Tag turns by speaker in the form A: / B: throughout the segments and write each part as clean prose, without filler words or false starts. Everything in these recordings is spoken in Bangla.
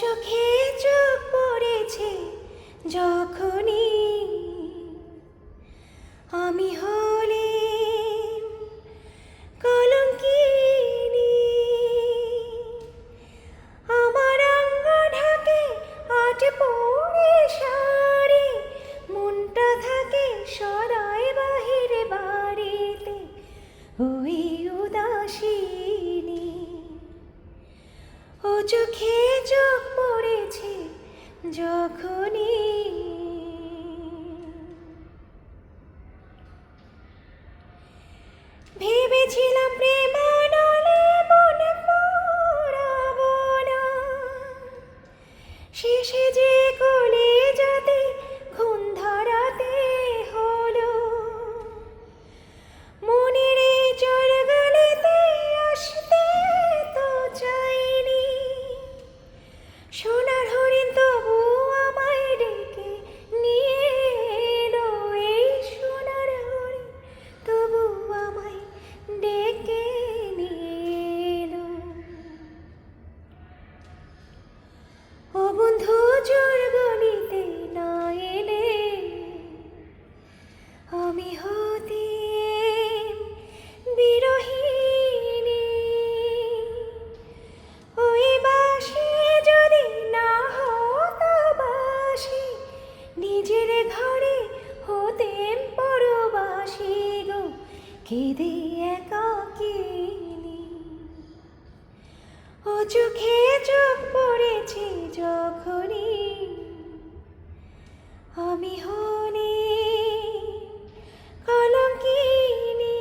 A: চোখে চোখ পড়েছে যখনই আমি হলাম কলঙ্কিনী। আমার অঙ্গ ঢাকে আট পরে শাড়ি, মনটা থাকে সদাই বাহিরে বাড়িতে ওই উদাসিনী। ও চোখে চোখ পড়েছে যখনই ভেবেছিলাম প্রেমানলে মন পড়াবো না, শেষে যে কোলে যাতে ঘুম ধরাতে হলো। মনের এই চোর গলিতে আসতে তো চাইনি, সোনার হরিণ তবু আমায় ডেকে নিয়ে এলো। এই সোনার হরিণ তবু আমায় ডেকে নিয়ে এলো। ও বন্ধু চোর গলিতে না এলে আমি হতাম বিরহিনী। ওই বাঁশি যদি না হতো বাঁশি, নিজের ঘরে হতেম পরবাসী গো, কেঁদে একাকিনী। ও চোখে চোখ পড়েছে যখনই আমি হলাম কলঙ্কিনী।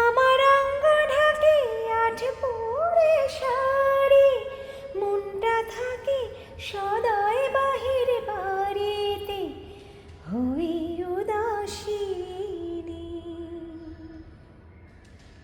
A: আমার অঙ্গ ঢাকে আট পরে শাড়ি, মনটা থাকে সদা